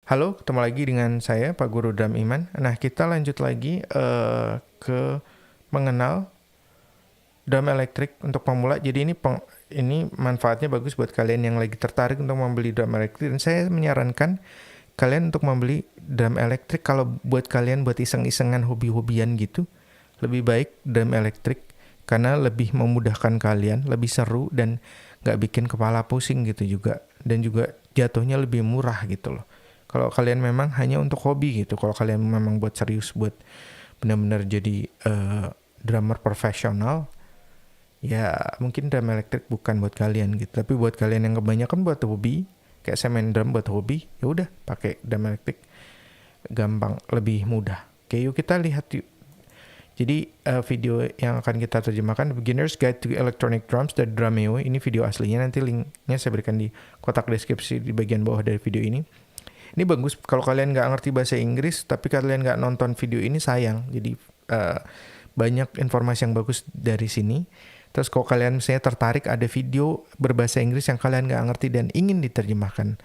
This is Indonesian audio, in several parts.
Halo, ketemu lagi dengan saya Pak Guru Dram Iman. Nah, kita lanjut lagi ke mengenal drum elektrik untuk pemula. Jadi ini manfaatnya bagus buat kalian yang lagi tertarik untuk membeli drum elektrik. Dan saya menyarankan kalian untuk membeli drum elektrik kalau buat kalian buat iseng-isengan hobi-hobian gitu. Lebih baik drum elektrik karena lebih memudahkan kalian, lebih seru dan nggak bikin kepala pusing gitu juga. Dan juga jatuhnya lebih murah gitu loh. Kalau kalian memang hanya untuk hobi gitu, kalau kalian memang buat serius, buat benar-benar jadi drummer profesional, ya mungkin drum elektrik bukan buat kalian gitu. Tapi buat kalian yang kebanyakan buat hobi, kayak saya main drum buat hobi, ya udah pakai drum elektrik, gampang, lebih mudah. Oke, yuk kita lihat yuk. Jadi video yang akan kita terjemahkan Beginner's Guide to Electronic Drums dari Drumeo. Ini video aslinya, nanti linknya saya berikan di kotak deskripsi di bagian bawah dari video ini. Ini bagus kalau kalian nggak ngerti bahasa Inggris, tapi kalian nggak nonton video ini sayang. Jadi banyak informasi yang bagus dari sini. Terus kalau kalian misalnya tertarik ada video berbahasa Inggris yang kalian nggak ngerti dan ingin diterjemahkan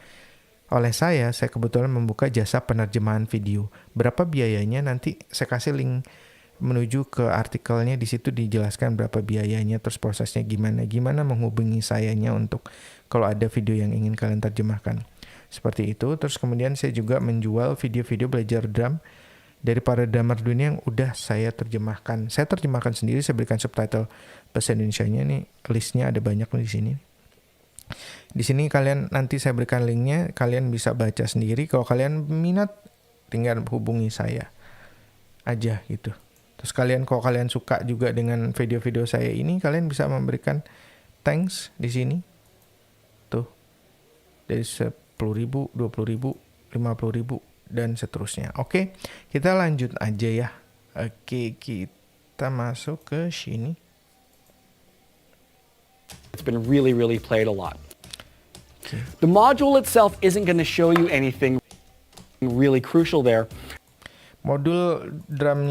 oleh saya kebetulan membuka jasa penerjemahan video. Berapa biayanya? Nanti saya kasih link menuju ke artikelnya, di situ dijelaskan berapa biayanya, terus prosesnya gimana menghubungi sayanya untuk kalau ada video yang ingin kalian terjemahkan. Seperti itu. Terus kemudian saya juga menjual video-video belajar drum dari para drummer dunia yang udah saya terjemahkan. Saya terjemahkan sendiri, saya berikan subtitle bahasa Indonesianya nih, listnya ada banyak di sini. Di sini kalian nanti saya berikan linknya, kalian bisa baca sendiri. Kalau kalian minat, tinggal hubungi saya aja gitu. Terus kalau kalian suka juga dengan video-video saya ini, kalian bisa memberikan thanks di sini. Tuh. Dari 10.000, 20.000, 50.000 dan seterusnya. Oke, kita lanjut aja ya. Oke, kita masuk ke sini. It's been really played a lot. Okay. The module itself isn't going to show you anything really crucial there. Modul drum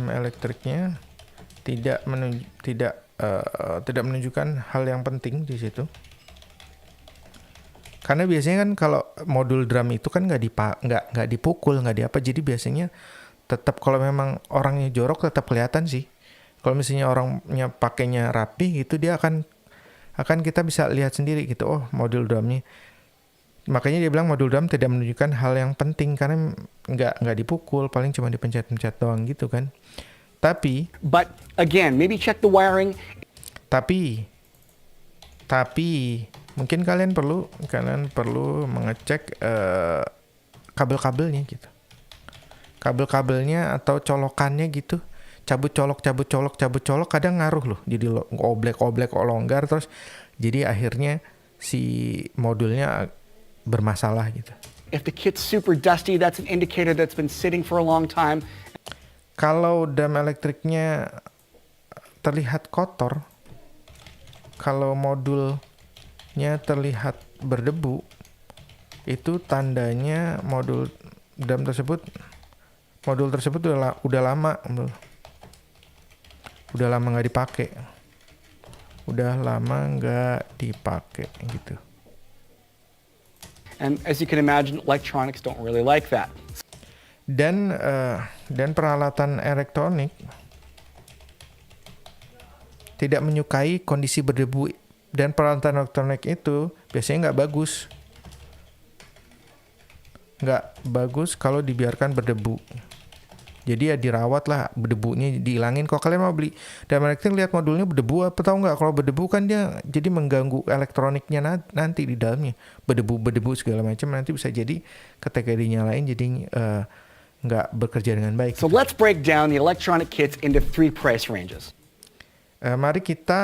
elektriknya tidak menunjukkan hal yang penting di situ. Karena biasanya kan kalau modul drum itu kan nggak dipukul, nggak diapa, jadi biasanya tetap kalau memang orangnya jorok tetap kelihatan sih. Kalau misalnya orangnya pakainya rapi gitu, dia akan kita bisa lihat sendiri gitu, oh modul drumnya. Makanya dia bilang modul drum tidak menunjukkan hal yang penting karena nggak dipukul, paling cuma dipencet-pencet doang gitu kan. But again, maybe check the wiring. Tapi mungkin kalian perlu mengecek kabel-kabelnya gitu. Kabel-kabelnya atau colokannya gitu. Cabut colok kadang ngaruh loh. Jadi oblek longgar, terus jadi akhirnya si modulnya bermasalah gitu. If the kit's super dusty, that's an indicator that's been sitting for a long time. Kalau drum elektriknya terlihat kotor, kalau modulnya terlihat berdebu, itu tandanya modul tersebut udah lama nggak dipakai, gitu. And as you can imagine, electronics don't really like that. Dan peralatan elektronik tidak menyukai kondisi berdebu, dan peralatan elektronik itu biasanya nggak bagus kalau dibiarkan berdebu. Jadi ya dirawat lah, berdebunya dihilangin. Kalau kalian mau beli drum elektrik, lihat modulnya berdebu apa, tahu nggak? Kalau berdebu kan dia jadi mengganggu elektroniknya nanti di dalamnya, berdebu segala macam, nanti bisa jadi ketika dinyalain jadi nggak bekerja dengan baik. So let's break down the electronic kits into 3 price ranges. Mari kita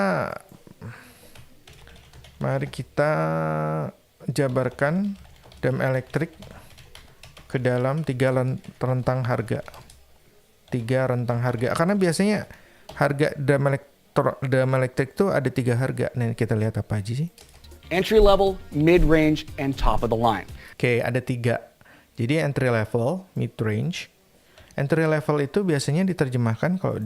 jabarkan drum elektrik ke dalam 3 rentang harga. 3 rentang harga. Karena biasanya harga drum elektrik itu ada 3 harga. Nah, kita lihat apa aja sih? Entry level, mid range, and top of the line. Oke, ada 3. Jadi entry level, mid range. Entry level itu biasanya diterjemahkan kalau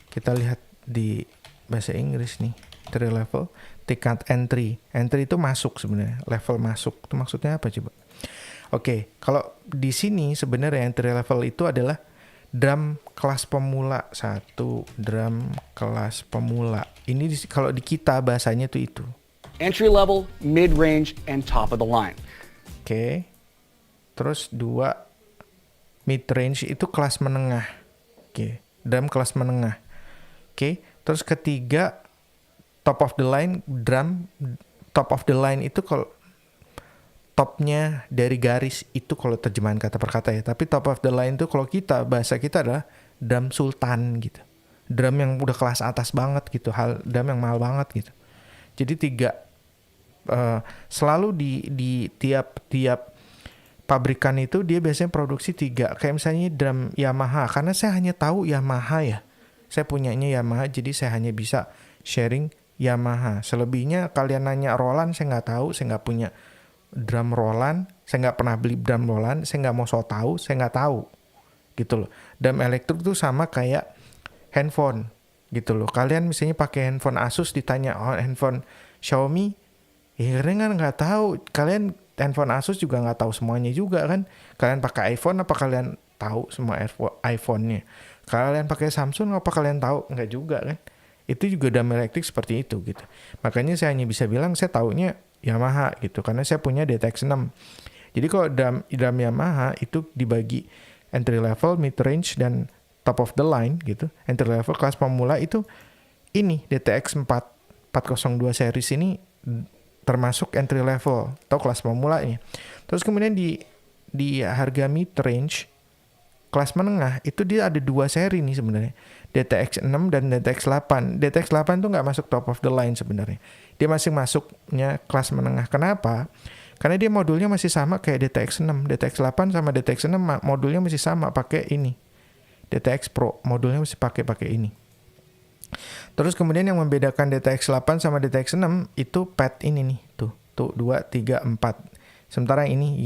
kita lihat di bahasa Inggris nih. Entry level, tingkat entry. Entry itu masuk sebenarnya, level masuk. Itu maksudnya apa coba? Oke, kalau di sini sebenarnya entry level itu adalah drum kelas pemula. Satu, drum kelas pemula. Ini kalau di kita bahasanya tuh itu. Entry level, mid-range, and top of the line. Oke. Terus 2, mid-range itu kelas menengah. Oke, drum kelas menengah. Oke, terus ketiga, top of the line, drum top of the line itu kalau topnya dari garis itu kalau terjemahan kata per kata ya. Tapi top of the line itu kalau kita, bahasa kita adalah drum sultan gitu. Drum yang udah kelas atas banget gitu. Drum yang mahal banget gitu. Jadi 3 selalu di tiap pabrikan itu dia biasanya produksi 3. Kayak misalnya drum Yamaha. Karena saya hanya tahu Yamaha ya. Saya punyanya Yamaha jadi saya hanya bisa sharing Yamaha. Selebihnya kalian nanya Roland saya nggak tahu. Saya nggak punya drum Roland, saya nggak pernah beli drum Roland, saya nggak mau so tahu, saya nggak tahu, gitu loh. Drum elektrik tuh sama kayak handphone, gitu loh. Kalian misalnya pakai handphone Asus, ditanya handphone Xiaomi, ya kalian kan nggak tahu. Kalian handphone Asus juga nggak tahu semuanya juga kan. Kalian pakai iPhone apa kalian tahu semua iPhone-nya? Kalian pakai Samsung apa kalian tahu? Nggak juga kan. Itu juga drum elektrik seperti itu gitu. Makanya saya hanya bisa bilang saya taunya Yamaha gitu karena saya punya DTX 6. Jadi kalau drum Yamaha itu dibagi entry level, mid range dan top of the line gitu. Entry level kelas pemula itu ini DTX 402 series ini termasuk entry level atau kelas pemulanya. Terus kemudian di harga mid range kelas menengah itu dia ada 2 seri nih sebenarnya. DTX 6 dan DTX 8. DTX 8 tuh nggak masuk top of the line sebenarnya. Dia masih masuknya kelas menengah. Kenapa? Karena dia modulnya masih sama kayak DTX 6. DTX 8 sama DTX 6 modulnya masih sama pakai ini. DTX Pro modulnya masih pakai ini. Terus kemudian yang membedakan DTX 8 sama DTX 6 itu pad ini nih. Tuh 2, 3, 4. Sementara ini.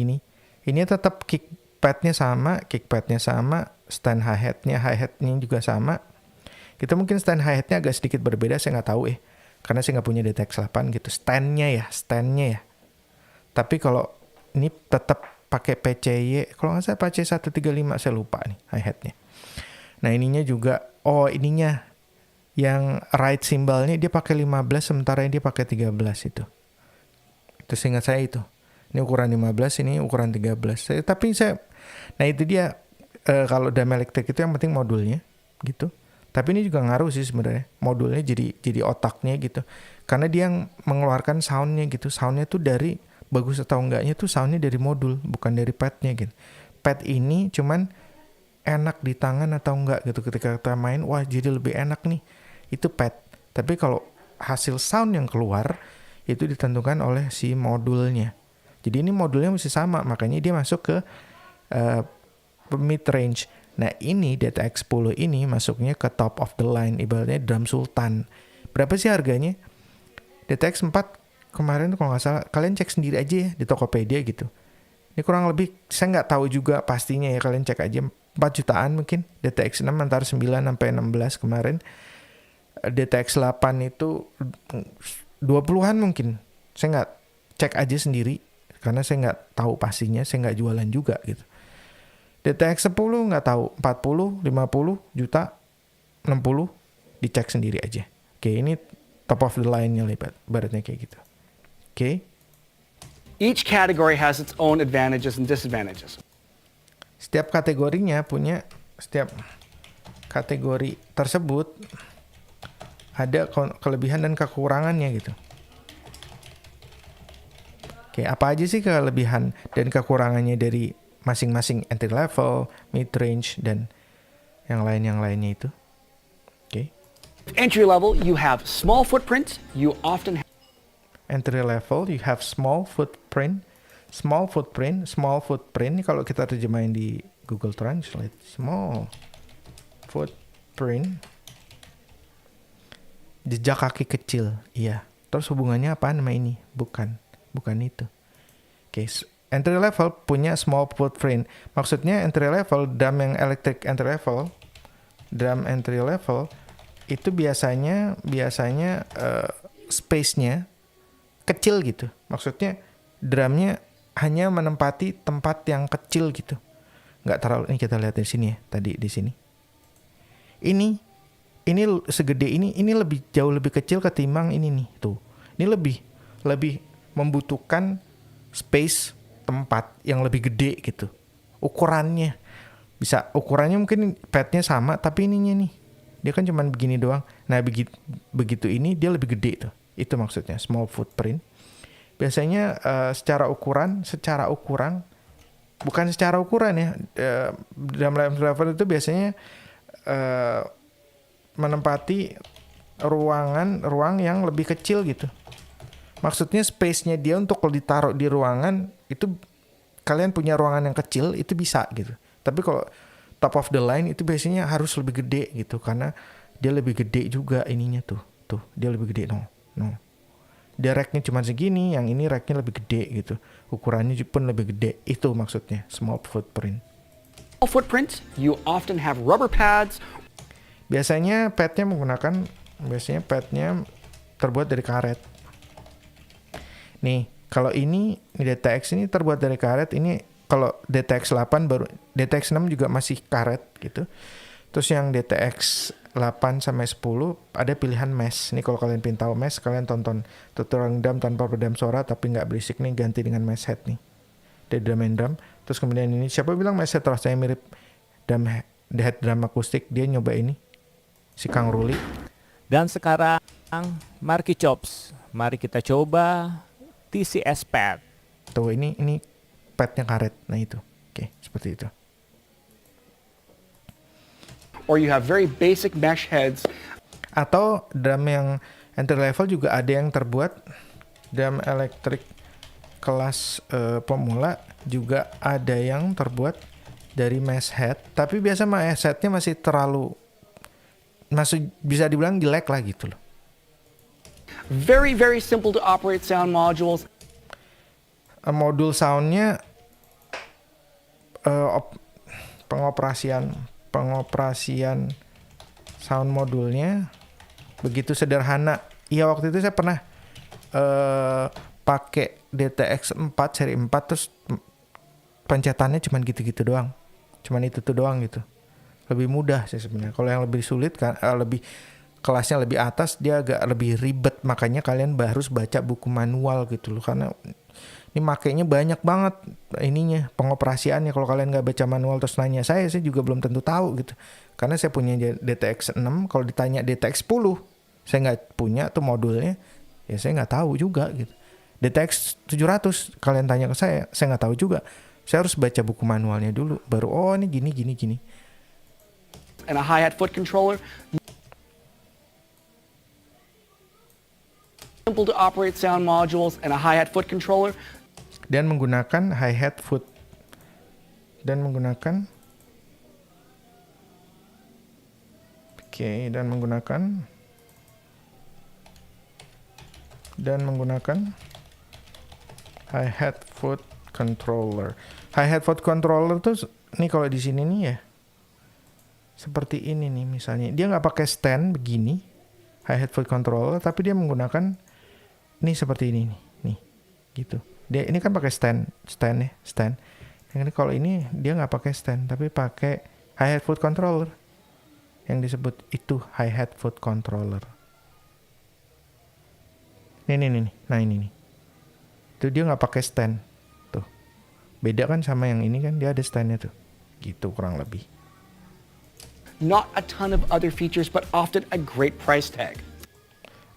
Ini tetap kickpadnya sama, stand hi-hatnya juga sama. Kita mungkin stand hi-hatnya agak sedikit berbeda, saya nggak tahu karena saya nggak punya DTX 8 gitu. Standnya ya. Tapi kalau ini tetap pakai PCY, kalau nggak salah PC 135 saya lupa nih hi-hatnya. Nah ininya juga, ininya yang right cymbal-nya dia pakai 15 sementara dia pakai 13 itu. Itu seingat saya itu. Ini ukuran 15, ini ukuran 13. Nah itu dia kalau drum elektrik itu yang penting modulnya gitu. Tapi ini juga ngaruh sih sebenarnya. Modulnya jadi otaknya gitu. Karena dia yang mengeluarkan soundnya gitu. Soundnya tuh dari bagus atau enggaknya tuh soundnya dari modul, bukan dari padnya gitu. Pad ini cuman enak di tangan atau enggak gitu. Ketika kita main, wah jadi lebih enak nih. Itu pad. Tapi kalau hasil sound yang keluar itu ditentukan oleh si modulnya. Jadi ini modulnya masih sama, makanya dia masuk ke mid range. Nah ini DTX 10 ini masuknya ke top of the line, ibaratnya drum sultan. Berapa sih harganya? DTX 4 kemarin kalau nggak salah, kalian cek sendiri aja ya di Tokopedia gitu. Ini kurang lebih, saya nggak tahu juga pastinya ya, kalian cek aja 4 jutaan mungkin. DTX 6 antara 9 sampai 16 kemarin. DTX 8 itu 20-an mungkin. Saya nggak cek aja sendiri karena saya nggak tahu pastinya, saya nggak jualan juga gitu. DTX 10 nggak tahu, 40, 50 juta, 60, dicek sendiri aja. Oke, ini top of the line-nya ibaratnya kayak gitu. Oke. Each category has its own advantages and disadvantages. Setiap kategori tersebut ada kelebihan dan kekurangannya gitu. Oke, apa aja sih kelebihan dan kekurangannya dari masing-masing entry level, mid range dan yang lainnya itu. Oke. Entry level, you have small footprint. You often have Entry level, you have small footprint. Small footprint kalau kita terjemahin di Google Translate, small footprint, jejak kaki kecil. Iya. Terus hubungannya apa sama ini? Bukan itu. Oke. Entry level punya small footprint. Maksudnya entry level, drum yang elektrik entry level itu biasanya space-nya kecil gitu. Maksudnya drumnya hanya menempati tempat yang kecil gitu. Nggak terlalu, ini kita lihat di sini ya, tadi di sini. Ini segede ini lebih jauh lebih kecil ketimbang ini nih, tuh. Ini lebih membutuhkan space tempat yang lebih gede gitu. Ukurannya mungkin padnya sama, tapi ininya nih, dia kan cuman begini doang. Nah begitu ini dia lebih gede tuh. Itu maksudnya small footprint. Biasanya secara ukuran bukan secara ukuran ya, dalam level itu biasanya menempati ruang yang lebih kecil gitu. Maksudnya space-nya dia untuk kalau ditaruh di ruangan itu, kalian punya ruangan yang kecil itu bisa gitu. Tapi kalau top of the line itu biasanya harus lebih gede gitu, karena dia lebih gede juga ininya tuh dia lebih gede no. Dia racknya cuma segini, yang ini racknya lebih gede gitu, ukurannya pun lebih gede. Itu maksudnya small footprint. Small footprint, you often have rubber pads. Biasanya padnya terbuat dari karet. Nih, kalau ini DTX ini terbuat dari karet. Ini kalau DTX 8 baru, DTX 6 juga masih karet gitu. Terus yang DTX 8 sampai 10 ada pilihan mesh. Nih kalau kalian pengen tahu mesh, kalian tonton tutorial drum tanpa peredam suara tapi nggak berisik nih, ganti dengan mesh head nih. Dari drum and drum. Terus kemudian ini, siapa bilang mesh head rasanya mirip head drum akustik? Dia nyoba ini, si Kang Ruli. Dan sekarang Marky Chops, mari kita coba TCS pad. Tuh ini padnya karet. Nah itu. Oke, seperti itu. Or you have very basic mesh heads. Atau drum yang entry level juga ada yang terbuat, drum elektrik kelas pemula juga ada yang terbuat dari mesh head. Tapi biasa mesh headnya masih bisa dibilang jelek lah gitu loh. Very, very simple to operate sound modules. Modul soundnya pengoperasian sound modulnya begitu sederhana. Iya, waktu itu saya pernah pakai DTX 4 seri 4, terus pencetannya cuman gitu-gitu doang. Cuman itu tuh doang gitu. Lebih mudah sih sebenarnya. Kalau yang lebih sulit kan, lebih kelasnya lebih atas, dia agak lebih ribet. Makanya kalian harus baca buku manual gitu loh, karena ini makainya banyak banget ininya, pengoperasiannya. Kalau kalian nggak baca manual terus nanya saya juga belum tentu tahu gitu. Karena saya punya DTX 6, kalau ditanya DTX 10, saya nggak punya tuh modulnya, ya saya nggak tahu juga gitu. DTX 700, kalian tanya ke saya nggak tahu juga. Saya harus baca buku manualnya dulu, baru ini gini. And a hi-hat foot controller. Simple to operate sound modules and a hi-hat foot controller. Dan menggunakan hi-hat foot. Dan menggunakan hi-hat foot controller. Hi-hat foot controller tuh nih kalau di sini nih ya, seperti ini nih misalnya. Dia nggak pakai stand begini, hi-hat foot controller, tapi dia menggunakan ini seperti ini nih gitu. Dia ini kan pakai stand. Yang ini kalau ini dia nggak pakai stand, tapi pakai hi-hat foot controller. Yang disebut itu hi-hat foot controller. Nih. Nah ini nih. Itu dia nggak pakai stand. Tuh. Beda kan sama yang ini kan, dia ada standnya tuh. Gitu kurang lebih. Not a ton of other features, but often a great price tag.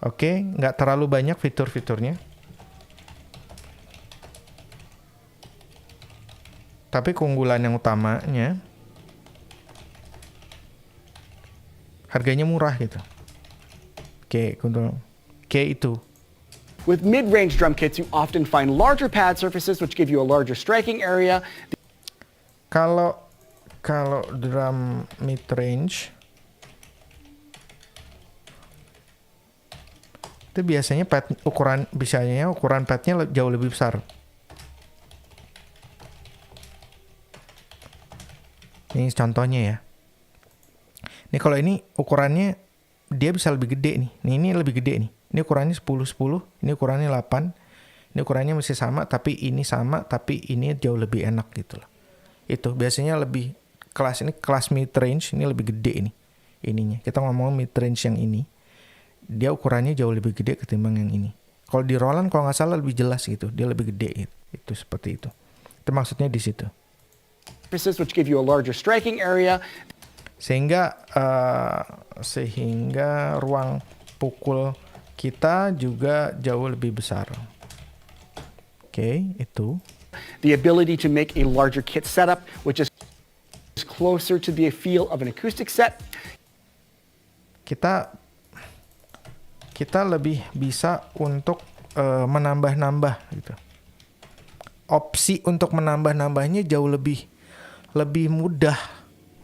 Oke, nggak terlalu banyak fitur-fiturnya. Tapi keunggulan yang utamanya, harganya murah gitu. Oke itu. With mid-range drum kits, you often find larger pad surfaces which give you a larger striking area. Kalau drum mid-range itu biasanya ukuran padnya jauh lebih besar. Ini contohnya ya. Ini kalau ini ukurannya dia bisa lebih gede nih. Ini lebih gede nih. Ini ukurannya 10-10, ini ukurannya 8. Ini ukurannya masih sama, tapi ini jauh lebih enak gitu loh. Itu biasanya lebih kelas mid range, ini lebih gede ini. Ininya. Kita ngomong mid range yang ini. Dia ukurannya jauh lebih gede ketimbang yang ini. Kalau di Roland kalau nggak salah lebih jelas gitu, dia lebih gede gitu. Itu seperti itu. Itu maksudnya di situ. Which give you a larger striking area. Sehingga ruang pukul kita juga jauh lebih besar. Oke, itu. The ability to make a larger kit setup, which is closer to the feel of an acoustic set. Kita lebih bisa untuk menambah-nambah gitu. Opsi untuk menambah-nambahnya jauh lebih mudah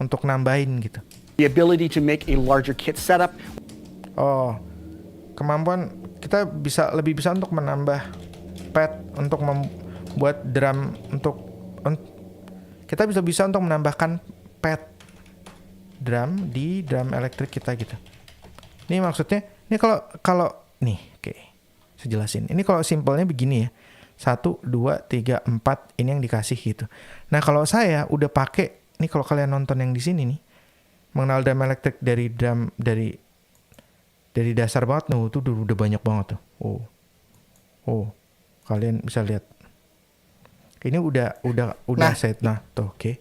untuk nambahin gitu. The ability to make a larger kit setup. Oh, kemampuan kita lebih bisa untuk menambah pad untuk membuat drum kita bisa untuk menambahkan pad drum di drum elektrik kita gitu. Ini maksudnya, ini kalau nih, oke, saya jelasin. Ini kalau simpelnya begini ya. 1, 2, 3, 4 ini yang dikasih gitu. Nah, kalau saya udah pakai, ini kalau kalian nonton yang di sini nih, mengenal drum elektrik dari dasar banget, itu udah banyak banget tuh. Oh, kalian bisa lihat. Ini udah set. Nah, tuh oke.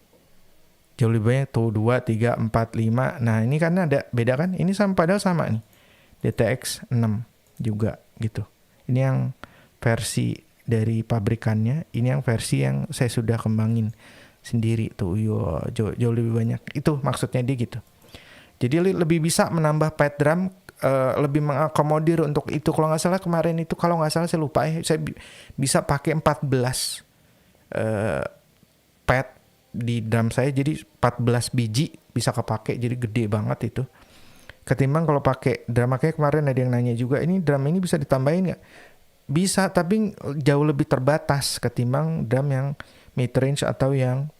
Jauh lebih banyak tuh 2, 3, 4, 5. Nah, ini kan ada beda kan? Ini padahal sama nih. DTX 6 juga gitu. Ini yang versi dari pabrikannya, ini yang versi yang saya sudah kembangin sendiri tuh. Jauh lebih banyak. Itu maksudnya dia gitu. Jadi lebih bisa menambah pad drum, lebih mengakomodir untuk itu. Kalau nggak salah kemarin itu, kalau nggak salah saya lupa saya bisa pakai 14 pad di drum saya, jadi 14 biji bisa kepake, jadi gede banget itu. Ketimbang kalau pakai drum, makanya kemarin ada yang nanya juga, ini drum ini bisa ditambahin nggak? Bisa, tapi jauh lebih terbatas ketimbang drum yang mid range atau yang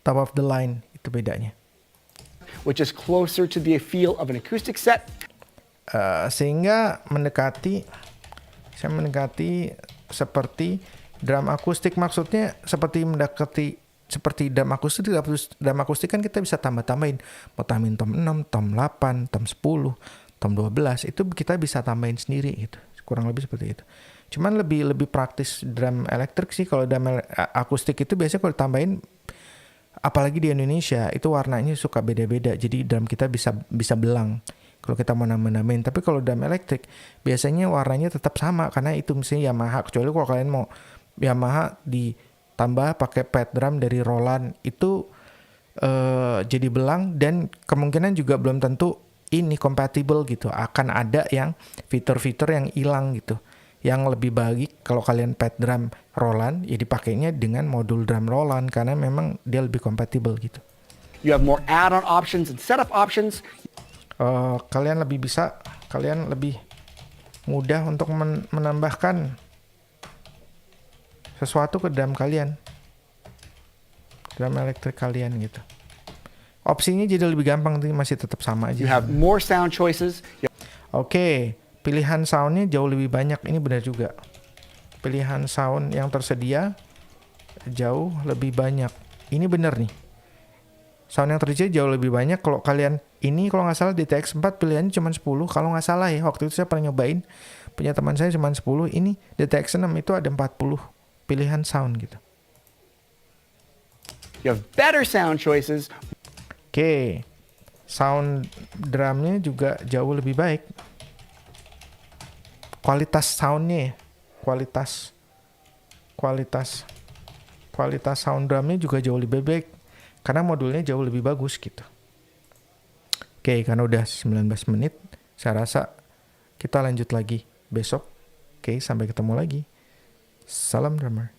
top of the line, itu bedanya. Which is closer to the feel of an acoustic set. Sehingga saya mendekati seperti drum akustik, maksudnya seperti drum akustik kan kita bisa tambah-tambahin, mau tambahin tom 6, tom 8, tom 10, tom 12, itu kita bisa tambahin sendiri gitu, kurang lebih seperti itu. Cuman lebih praktis drum elektrik sih. Kalau drum akustik itu biasanya kalau ditambahin, apalagi di Indonesia itu warnanya suka beda-beda, jadi drum kita bisa belang kalau kita mau nambah-nambahin. Tapi kalau drum elektrik biasanya warnanya tetap sama, karena itu misalnya Yamaha, kecuali kalau kalian mau Yamaha ditambah pakai pad drum dari Roland, itu jadi belang, dan kemungkinan juga belum tentu ini compatible gitu. Akan ada yang fitur-fitur yang hilang gitu. Yang lebih baik kalau kalian pad drum Roland, ya dipakainya dengan modul drum Roland, karena memang dia lebih compatible gitu. You have more add-on options and setup options. Kalian lebih mudah untuk menambahkan sesuatu ke drum kalian, drum elektrik kalian gitu. Opsinya jadi lebih gampang, masih tetap sama aja. You have more sound choices. Oke, pilihan soundnya jauh lebih banyak. Ini benar juga. Pilihan sound yang tersedia jauh lebih banyak. Ini benar nih. Sound yang tersedia jauh lebih banyak. Kalau kalian ini, kalau nggak salah DTX 4 pilihannya cuma 10. Kalau nggak salah ya, waktu itu saya pernah nyobain, punya teman saya cuma 10. Ini DTX 6 itu ada 40 pilihan sound gitu. You have better sound choices. Oke, sound drumnya juga jauh lebih baik. Kualitas soundnya, kualitas sound drumnya juga jauh lebih baik, karena modulnya jauh lebih bagus gitu. Oke, karena udah 19 menit, saya rasa kita lanjut lagi besok. Oke, sampai ketemu lagi. Salam drummer.